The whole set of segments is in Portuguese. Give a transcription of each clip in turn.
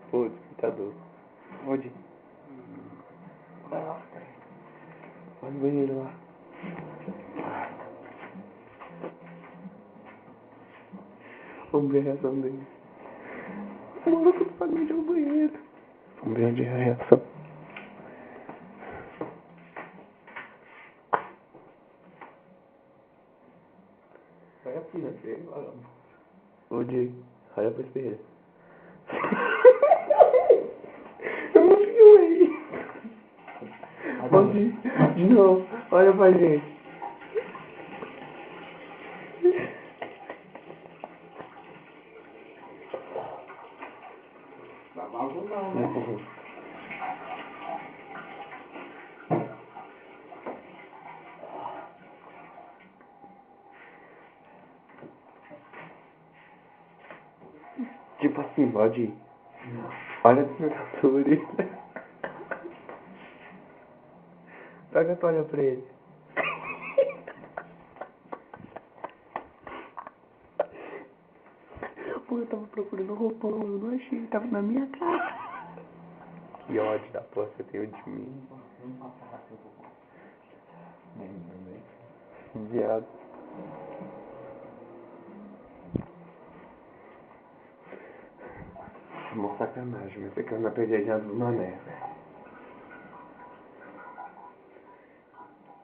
Pô, despertador. Pode. Vai no banheiro lá. Vamos ver a reação dele. O maluco não pode ir ao banheiro. Vamos ver onde é a reação. Olha a filha dele, olha. Ô, Diego, olha pra espelha. Eu não filmei. Pode ir. De novo, olha pra gente. Babado não, né? Tipo assim, pode ir. Olha a sua orelha. Pega a toalha pra ele. Pô, eu tava procurando roupão, eu não achei, tava na minha casa. Que ódio da porra você tem de mim. Viado. Mó sacanagem, mas você quer na pegadinha do mané, velho.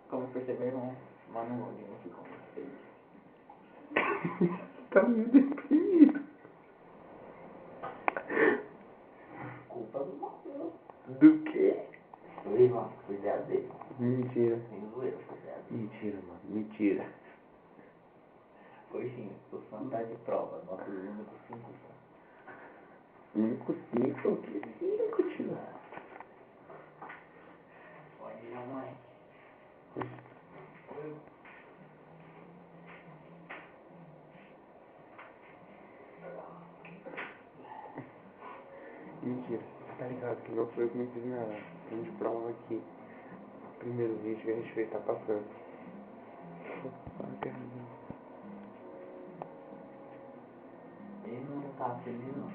Como perceberam, mano, não ficou feio. Tá meio deprimido. Culpa do Matheus. Do quê? Foi, mano, foi ideia dele. Mentira. Sem zoeira, foi ideia dele. Mentira, mano. Mentira. Foi sim, o Sam tá de prova, nosso único 5 só. Único 5? Que 5, tio? Pode ir, mamãe. Mentira. Tá ligado que não foi eu que me fiz nada. A gente prova aqui. O primeiro vídeo que a gente fez tá passando. Ele não tá feliz, não.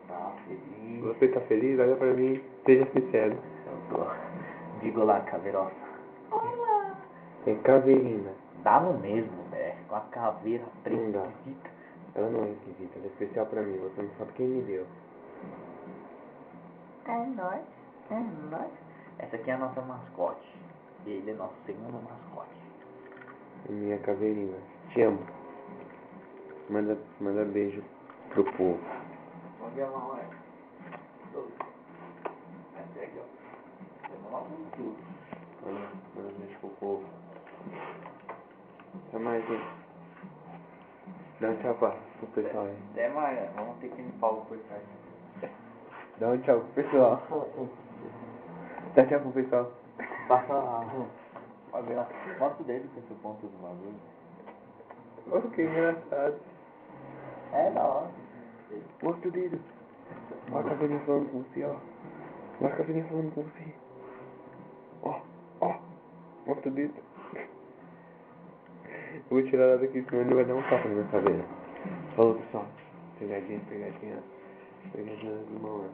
Tá feliz. Você tá feliz? Olha pra mim. Seja sincero. Eu tô. Digo lá, caveirosa. Olá. Tem caveirinha. Dá no mesmo, velho. Com a caveira preta. Não dá. Esquisita. Ela não é esquisita. Ela é especial pra mim. Você não sabe quem me deu. É nóis. É nóis. Essa aqui é a nossa mascote. E ele é nosso segundo mascote. Minha caveirinha. Te amo. Manda beijo pro povo. Vamos ver a mamãe. Essa aqui, ó. Demorou muito. Manda beijo pro povo. Até mais, hein? Dá um tchau pro pessoal aí. Até mais, né? Vamos ter que limpar o portal. Dá um tchau pro pessoal. Dá tchau pro pessoal. Passa lá. Mostra o dedo com esse ponto do bagulho. Oh, que engraçado. É da hora. Mostra o dedo. Olha a caveirinha falando com você, ó. Olha a caveirinha falando com você. Ó, ó. Mostra o dedo. Eu vou tirar ela daqui, senão ele vai dar um tapa na minha caveira. Falou, pessoal. Pegadinha, pegadinha. Pegadinha do irmão, né?